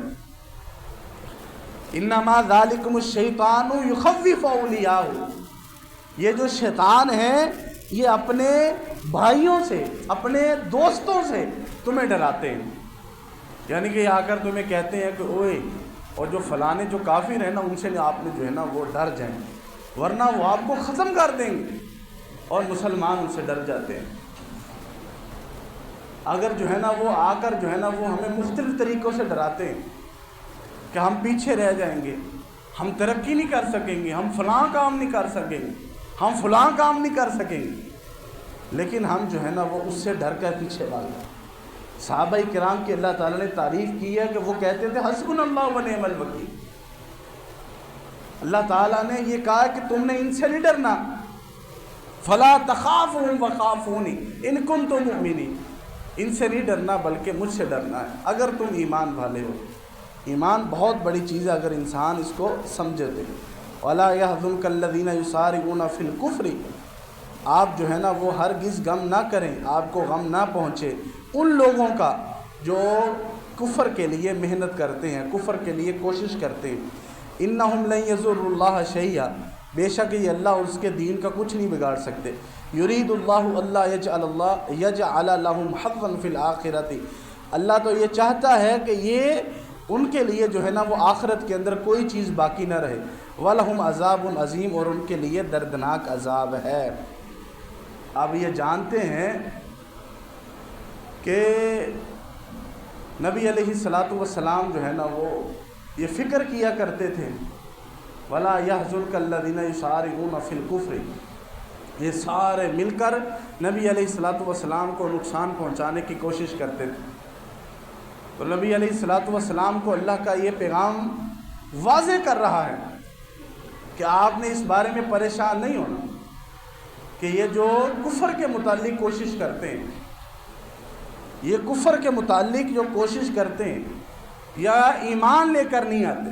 انما ذالکم الشیطان یخوف اولیاءہ، یہ جو شیطان ہے یہ اپنے بھائیوں سے، اپنے دوستوں سے تمہیں ڈراتے ہیں، یعنی کہ آ کر تمہیں کہتے ہیں کہ اوئے، اور جو فلانے جو کافر ہیں نا ان سے آپ نے جو ہے نا وہ ڈر جائیں، ورنہ وہ آپ کو ختم کر دیں گے، اور مسلمان ان سے ڈر جاتے ہیں۔ اگر جو ہے نا وہ آ کر جو ہے نا وہ ہمیں مختلف طریقوں سے ڈراتے ہیں کہ ہم پیچھے رہ جائیں گے، ہم ترقی نہیں کر سکیں گے، ہم فلاں کام نہیں کر سکیں گے، ہم فلاں کام نہیں کر سکیں گے، لیکن ہم جو ہے نا وہ اس سے ڈر کر پیچھے بھاگے۔ صحابہ کرام کی اللہ تعالیٰ نے تعریف کی ہے کہ وہ کہتے تھے حسبنا اللہ و نعم الوکیل، اللہ تعالیٰ نے یہ کہا کہ تم نے ان سے نہیں ڈرنا، فلا تخافوہم وخافونی ان کنتم مؤمنین، ان سے نہیں ڈرنا بلکہ مجھ سے ڈرنا ہے اگر تم ایمان والے ہو۔ ایمان بہت بڑی چیز ہے اگر انسان اس کو سمجھے تو۔ وَلَا يَحْزُنْكَ الَّذِينَ يُسَارِعُونَ فِي الْكُفْرِ، آپ جو ہے نا وہ ہرگز غم نہ کریں، آپ کو غم نہ پہنچے ان لوگوں کا جو کفر کے لیے محنت کرتے ہیں، کفر کے لیے کوشش کرتے ہیں۔ اِنَّهُمْ لَن يَضُرُّوا اللَّهَ شَيْئًا، بے شک یہ اللہ اور اس کے دین کا کچھ نہیں بگاڑ سکتے۔ يُرِيدُ اللَّهُ أَلَّا يَجْعَلَ لَهُمْ حَظًّا فِي الْآخِرَةِ، اللہ تو یہ چاہتا ہے کہ یہ ان کے لیے جو ہے نا وہ آخرت کے اندر کوئی چیز باقی نہ رہے۔ وَلَهُمْ عَذَابٌ عَظِيمٌ، اور ان کے لیے دردناک عذاب ہے۔ اب یہ جانتے ہیں کہ نبی علیہ الصلوۃ والسلام جو ہے نا وہ یہ فکر کیا کرتے تھے وَلَا يَحْزُنْكَ الَّذِينَ يُسَارِعُونَ فِي الْكُفْرِ، یہ سارے مل کر نبی علیہ الصلوۃ والسلام کو نقصان پہنچانے کی کوشش کرتے تھے۔ تو نبی علیہ الصلوۃ والسلام کو اللہ کا یہ پیغام واضح کر رہا ہے کہ آپ نے اس بارے میں پریشان نہیں ہونا کہ یہ جو کفر کے متعلق کوشش کرتے ہیں، یہ کفر کے متعلق جو کوشش کرتے ہیں یا ایمان لے کر نہیں آتے.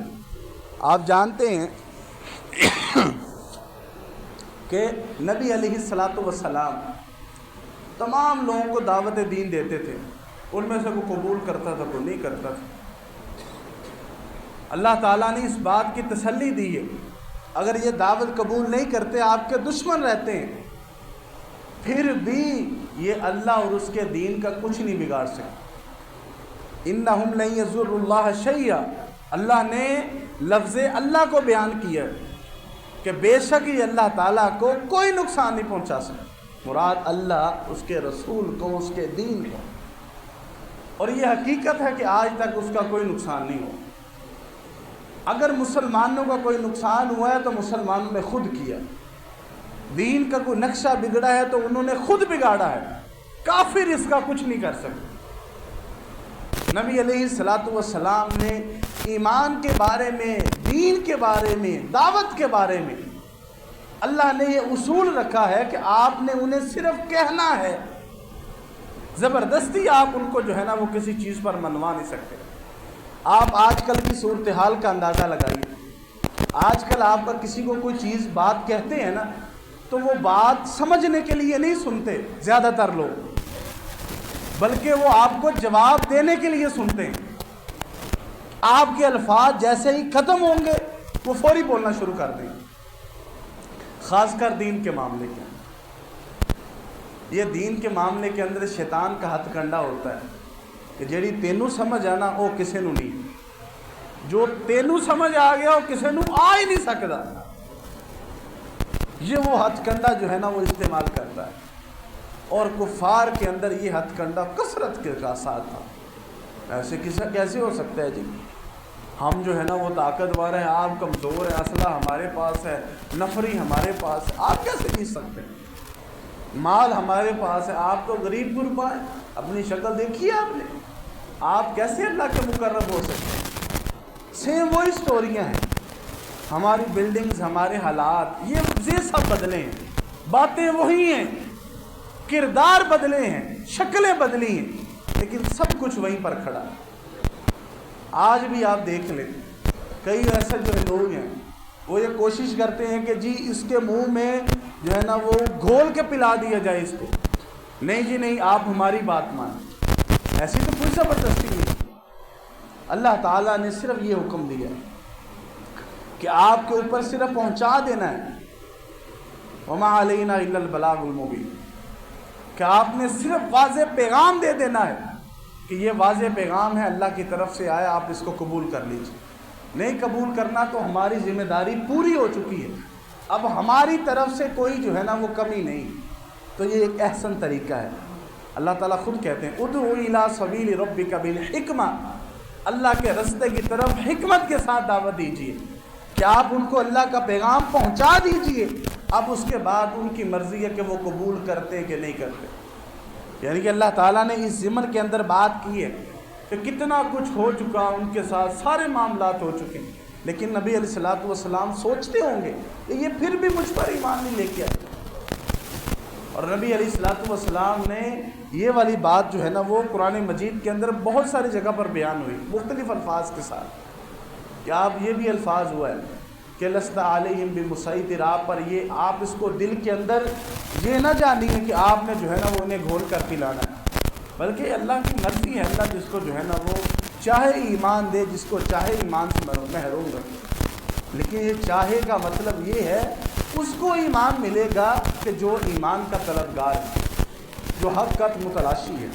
آپ جانتے ہیں کہ نبی علیہ الصلاۃ والسلام تمام لوگوں کو دعوت دین دیتے تھے، ان میں سے کوئی قبول کرتا تھا کوئی نہیں کرتا تھا. اللہ تعالیٰ نے اس بات کی تسلی دی ہے اگر یہ دعوت قبول نہیں کرتے، آپ کے دشمن رہتے ہیں، پھر بھی یہ اللہ اور اس کے دین کا کچھ نہیں بگاڑ سکتے. انہم لن یضروا اللہ شیئا، اللہ نے لفظ اللہ کو بیان کیا کہ بے شک یہ اللہ تعالیٰ کو کوئی نقصان نہیں پہنچا سکتا. مراد اللہ، اس کے رسول کو، اس کے دین کو. اور یہ حقیقت ہے کہ آج تک اس کا کوئی نقصان نہیں ہوا. اگر مسلمانوں کا کوئی نقصان ہوا ہے تو مسلمانوں نے خود کیا. دین کا کوئی نقشہ بگڑا ہے تو انہوں نے خود بگاڑا ہے، کافر اس کا کچھ نہیں کر سکتے. نبی علیہ الصلاۃ والسلام نے ایمان کے بارے میں، دین کے بارے میں، دعوت کے بارے میں اللہ نے یہ اصول رکھا ہے کہ آپ نے انہیں صرف کہنا ہے، زبردستی آپ ان کو جو ہے نا وہ کسی چیز پر منوا نہیں سکتے. آپ آج کل کی صورتحال کا اندازہ لگائیے. آج کل آپ کا کسی کو کوئی چیز بات کہتے ہیں نا تو وہ بات سمجھنے کے لیے نہیں سنتے زیادہ تر لوگ، بلکہ وہ آپ کو جواب دینے کے لیے سنتے ہیں. آپ کے الفاظ جیسے ہی ختم ہوں گے وہ فوری بولنا شروع کر دیں گے. خاص کر دین کے معاملے کے اندر، یہ دین کے معاملے کے اندر شیطان کا ہتھ کنڈا ہوتا ہے کہ جیڑی تینوں سمجھ آنا وہ کسے نو نہیں، جو تینوں سمجھ آ گیا وہ کسے نو آ ہی نہیں سکتا. یہ وہ ہتھ کنڈا جو ہے نا وہ استعمال کرتا ہے، اور کفار کے اندر یہ ہتھ کنڈا کثرت کے ساتھ تھا. ایسے کیسے ہو سکتا ہے جی؟ ہم جو ہے نا وہ طاقتور ہیں، آپ کمزور ہیں، اسلحہ ہمارے پاس ہے، نفری ہمارے پاس ہے، آپ کیسے جیت سکتے ہیں؟ مال ہمارے پاس ہے، آپ تو غریب غربا ہیں، اپنی شکل دیکھیے آپ نے، آپ کیسے اللہ کے مقرب ہو سکتے ہیں؟ سیم وہی سٹوریاں ہیں. ہماری بلڈنگز، ہمارے حالات، یہ سب بدلے ہیں، باتیں وہی ہیں، کردار بدلے ہیں، شکلیں بدلی ہیں، لیکن سب کچھ وہیں پر کھڑا ہے. آج بھی آپ دیکھ لیں کئی ایسے جو لوگ ہیں وہ یہ کوشش کرتے ہیں کہ جی اس کے منہ میں جو ہے نا وہ گھول کے پلا دیا جائے اس کو. نہیں جی نہیں، آپ ہماری بات مانیں. ایسی تو کوئی زبردستی نہیں. اللہ تعالیٰ نے صرف یہ حکم دیا ہے کہ آپ کے اوپر صرف پہنچا دینا ہے. وما علینا الا البلاغ المبین، کہ آپ نے صرف واضح پیغام دے دینا ہے کہ یہ واضح پیغام ہے، اللہ کی طرف سے آیا، آپ اس کو قبول کر لیجیے. نہیں قبول کرنا تو ہماری ذمہ داری پوری ہو چکی ہے، اب ہماری طرف سے کوئی جو ہے نا وہ کمی نہیں. تو یہ ایک احسن طریقہ ہے. اللہ تعالیٰ خود کہتے ہیں ادعو الی سبیل ربک بالحکمہ، اللہ کے رستے کی طرف حکمت کے ساتھ دعوت دیجیے کہ آپ ان کو اللہ کا پیغام پہنچا دیجیے. اب اس کے بعد ان کی مرضی ہے کہ وہ قبول کرتے کہ نہیں کرتے. یعنی کہ اللہ تعالیٰ نے اس ضمن کے اندر بات کی ہے کہ کتنا کچھ ہو چکا ان کے ساتھ، سارے معاملات ہو چکے ہیں، لیکن نبی علیہ الصلاۃ والسلام سوچتے ہوں گے کہ یہ پھر بھی مجھ پر ایمان نہیں لے کے آئے. اور نبی علیہ الصلاۃ والسلام نے یہ والی بات جو ہے نا وہ قرآن مجید کے اندر بہت ساری جگہ پر بیان ہوئی مختلف الفاظ کے ساتھ کہ آپ یہ بھی الفاظ ہوا ہے کہ لست علیہم بمسیطر، آپ پر یہ، آپ اس کو دل کے اندر یہ نہ جانیے کہ آپ نے جو ہے نا وہ انہیں گھول کر پلانا ہے، بلکہ اللہ کی مرضی ہے. اللہ جس کو جو ہے نا وہ چاہے ایمان دے، جس کو چاہے ایمان سے محروم رکھے. لیکن یہ چاہے کا مطلب یہ ہے اس کو ایمان ملے گا کہ جو ایمان کا طلبگار ہے، جو حقیقت متلاشی ہے.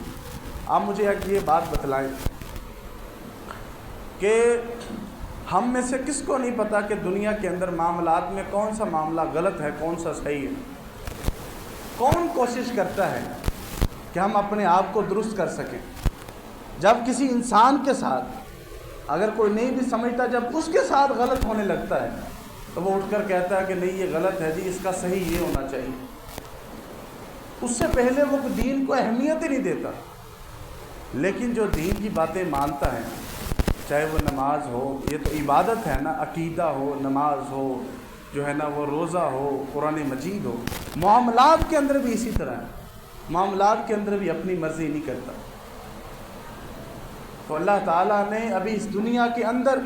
آپ مجھے ایک یہ بات بتلائیں کہ ہم میں سے کس کو نہیں پتا کہ دنیا کے اندر معاملات میں کون سا معاملہ غلط ہے، کون سا صحیح ہے؟ کون کوشش کرتا ہے کہ ہم اپنے آپ کو درست کر سکیں؟ جب کسی انسان کے ساتھ اگر کوئی نہیں بھی سمجھتا، جب اس کے ساتھ غلط ہونے لگتا ہے تو وہ اٹھ کر کہتا ہے کہ نہیں یہ غلط ہے جی، اس کا صحیح یہ ہونا چاہیے. اس سے پہلے وہ دین کو اہمیت ہی نہیں دیتا. لیکن جو دین کی باتیں مانتا ہے، چاہے وہ نماز ہو، یہ تو عبادت ہے نا، عقیدہ ہو، نماز ہو، جو ہے نا وہ روزہ ہو، قرآن مجید ہو، معاملات کے اندر بھی اسی طرح ہے، معاملات کے اندر بھی اپنی مرضی نہیں کرتا۔ تو اللہ تعالیٰ نے ابھی اس دنیا کے اندر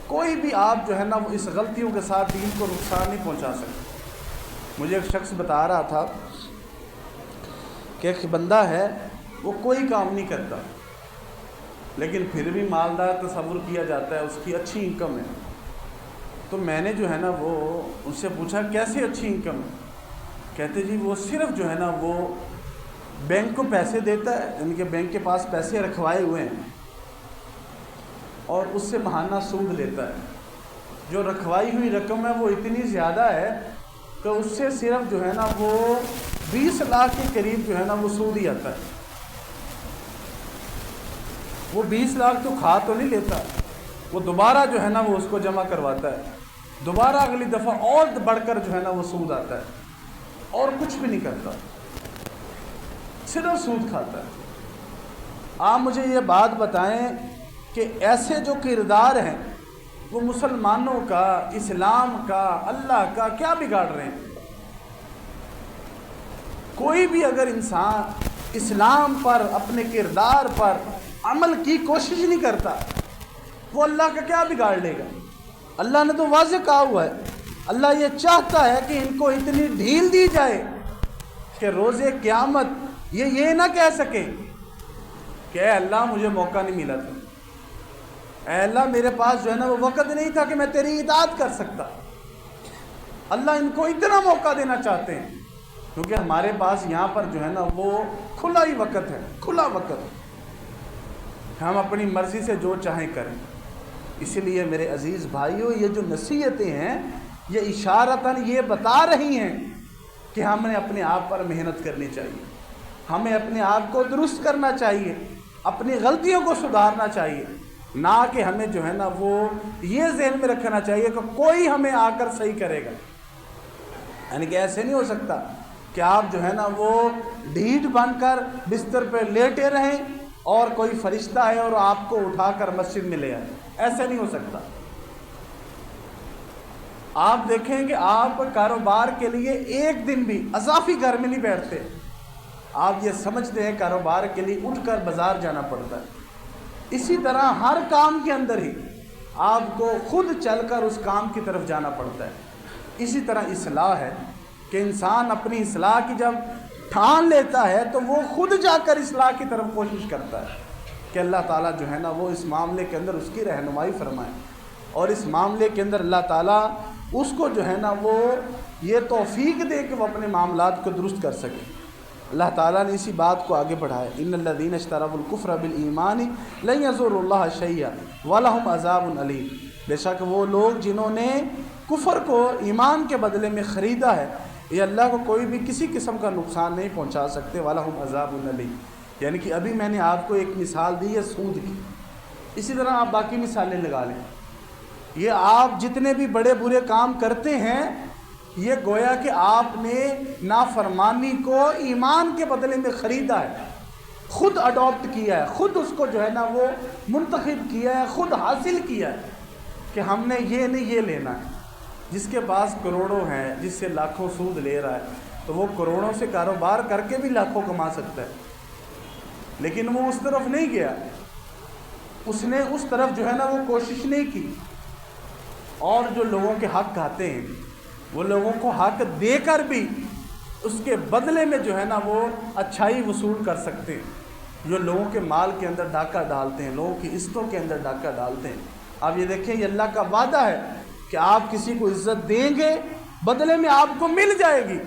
کوئی بھی آپ جو ہے نا وہ اس غلطیوں کے ساتھ دین کو نقصان نہیں پہنچا سکتے۔ مجھے ایک شخص بتا رہا تھا کہ ایک بندہ ہے وہ کوئی کام نہیں کرتا لیکن پھر بھی مالدار تصور کیا جاتا ہے، اس کی اچھی انکم ہے۔ تو میں نے جو ہے نا وہ ان سے پوچھا کیسے اچھی انکم ہے؟ کہتے جی وہ صرف جو ہے نا وہ بینک کو پیسے دیتا ہے، یعنی کہ بینک کے پاس پیسے رکھوائے ہوئے ہیں اور اس سے ماہانہ سود لیتا ہے۔ جو رکھوائی ہوئی رقم ہے وہ اتنی زیادہ ہے کہ اس سے صرف جو ہے نا وہ 20 لاکھ کے قریب جو ہے نا وہ سود ہی آتا ہے۔ وہ 20 لاکھ تو کھا تو نہیں لیتا، وہ دوبارہ جو ہے نا وہ اس کو جمع کرواتا ہے، دوبارہ اگلی دفعہ اور بڑھ کر جو ہے نا وہ سود آتا ہے، اور کچھ بھی نہیں کرتا، صرف سود کھاتا ہے۔ آپ مجھے یہ بات بتائیں کہ ایسے جو کردار ہیں وہ مسلمانوں کا، اسلام کا، اللہ کا کیا بگاڑ رہے ہیں؟ کوئی بھی اگر انسان اسلام پر، اپنے کردار پر عمل کی کوشش نہیں کرتا وہ اللہ کا کیا بگاڑ لے گا؟ اللہ نے تو واضح کہا ہوا ہے، اللہ یہ چاہتا ہے کہ ان کو اتنی ڈھیل دی جائے کہ روز قیامت یہ نہ کہہ سکے کہ اے اللہ مجھے موقع نہیں ملا تھا، اے اللہ میرے پاس جو ہے نا وہ وقت نہیں تھا کہ میں تیری اطاعت کر سکتا۔ اللہ ان کو اتنا موقع دینا چاہتے ہیں کیونکہ ہمارے پاس یہاں پر جو ہے نا وہ کھلا ہی وقت ہے، کھلا وقت، ہم اپنی مرضی سے جو چاہیں کریں۔ اسی لیے میرے عزیز بھائیوں، یہ جو نصیحتیں ہیں یہ اشارتاً یہ بتا رہی ہیں کہ ہم نے اپنے آپ پر محنت کرنی چاہیے، ہمیں اپنے آپ کو درست کرنا چاہیے، اپنی غلطیوں کو سدھارنا چاہیے، نہ کہ ہمیں جو ہے نا وہ یہ ذہن میں رکھنا چاہیے کہ کوئی ہمیں آ کر صحیح کرے گا۔ یعنی کہ ایسے نہیں ہو سکتا کہ آپ جو ہے نا وہ ڈھیٹ بن کر بستر پہ لیٹے رہیں اور کوئی فرشتہ ہے اور آپ کو اٹھا کر مسجد میں لے آئے، ایسے نہیں ہو سکتا۔ آپ دیکھیں کہ آپ کاروبار کے لیے ایک دن بھی اضافی گھر میں نہیں بیٹھتے، آپ یہ سمجھتے ہیں کاروبار کے لیے اٹھ کر بازار جانا پڑتا ہے۔ اسی طرح ہر کام کے اندر ہی آپ کو خود چل کر اس کام کی طرف جانا پڑتا ہے۔ اسی طرح اصلاح ہے کہ انسان اپنی اصلاح کی جب ٹھان لیتا ہے تو وہ خود جا کر اصلاح کی طرف کوشش کرتا ہے کہ اللہ تعالیٰ جو ہے نا وہ اس معاملے کے اندر اس کی رہنمائی فرمائے، اور اس معاملے کے اندر اللہ تعالیٰ اس کو جو ہے نا وہ یہ توفیق دے کہ وہ اپنے معاملات کو درست کر سکے۔ اللہ تعالیٰ نے اسی بات کو آگے بڑھایا، ان الذین اشتروا الکفر بالایمان لن یضروا اللہ شیئا ولہم عذاب علیم، بے شک وہ لوگ جنہوں نے کفر کو ایمان کے بدلے میں خریدا ہے یہ اللہ کو کوئی بھی کسی قسم کا نقصان نہیں پہنچا سکتے، ولہم عذاب علیم۔ یعنی کہ ابھی میں نے آپ کو ایک مثال دی ہے سود کی، اسی طرح آپ باقی مثالیں لگا لیں۔ یہ آپ جتنے بھی بڑے برے کام کرتے ہیں یہ گویا کہ آپ نے نافرمانی کو ایمان کے بدلے میں خریدا ہے، خود اڈاپٹ کیا ہے، خود اس کو جو ہے نا وہ منتخب کیا ہے، خود حاصل کیا ہے کہ ہم نے یہ نہیں یہ لینا ہے۔ جس کے پاس کروڑوں ہیں، جس سے لاکھوں سود لے رہا ہے تو وہ کروڑوں سے کاروبار کر کے بھی لاکھوں کما سکتا ہے، لیکن وہ اس طرف نہیں گیا، اس نے اس طرف جو ہے نا وہ کوشش نہیں کی۔ اور جو لوگوں کے حق کھاتے ہیں وہ لوگوں کو حق دے کر بھی اس کے بدلے میں جو ہے نا وہ اچھائی وصول کر سکتے ہیں، جو لوگوں کے مال کے اندر ڈاکہ ڈالتے ہیں، لوگوں کی عزتوں کے اندر ڈاکہ ڈالتے ہیں۔ آپ یہ دیکھیں یہ اللہ کا وعدہ ہے کہ آپ کسی کو عزت دیں گے بدلے میں آپ کو مل جائے گی،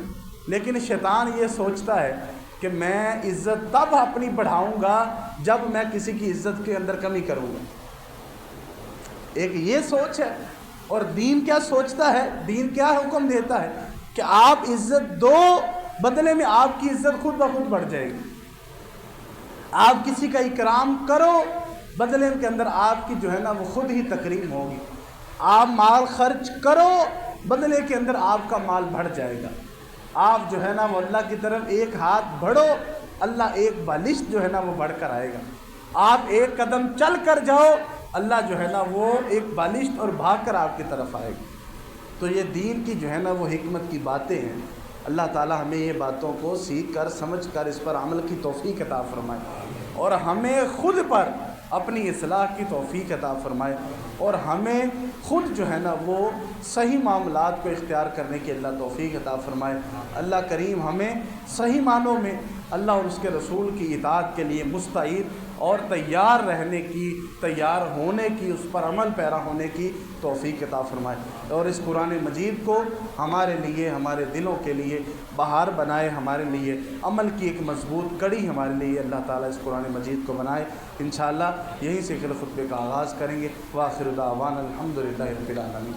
لیکن شیطان یہ سوچتا ہے کہ میں عزت تب اپنی بڑھاؤں گا جب میں کسی کی عزت کے اندر کمی کروں گا۔ ایک یہ سوچ ہے، اور دین کیا سوچتا ہے، دین کیا حکم دیتا ہے کہ آپ عزت دو بدلے میں آپ کی عزت خود بخود بڑھ جائے گی۔ آپ کسی کا اکرام کرو بدلے کے اندر آپ کی جو ہے نا وہ خود ہی تکریم ہوگی۔ آپ مال خرچ کرو بدلے کے اندر آپ کا مال بڑھ جائے گا۔ آپ جو ہے نا وہ اللہ کی طرف ایک ہاتھ بڑھو، اللہ ایک بالشت جو ہے نا وہ بڑھ کر آئے گا۔ آپ ایک قدم چل کر جاؤ، اللہ جو ہے نا وہ ایک بالشت اور بھاگ کر آپ کی طرف آئے گا۔ تو یہ دین کی جو ہے نا وہ حکمت کی باتیں ہیں۔ اللہ تعالی ہمیں یہ باتوں کو سیکھ کر سمجھ کر اس پر عمل کی توفیق عطا فرمائے، اور ہمیں خود پر اپنی اصلاح کی توفیق عطا فرمائے، اور ہمیں خود جو ہے نا وہ صحیح معاملات کو اختیار کرنے کی اللہ توفیق عطا فرمائے۔ اللہ کریم ہمیں صحیح معنوں میں اللہ اور اس کے رسول کی اطاعت کے لیے مستعد اور تیار رہنے کی، تیار ہونے کی، اس پر عمل پیرا ہونے کی توفیق عطا فرمائے، اور اس قرآن مجید کو ہمارے لیے، ہمارے دلوں کے لیے بہار بنائے، ہمارے لیے عمل کی ایک مضبوط کڑی ہمارے لیے اللہ تعالیٰ اس قرآن مجید کو بنائے۔ انشاءاللہ یہیں سے کل خطبے کا آغاز کریں گے۔ وآخر دعوانا الحمدللہ رب العالمین۔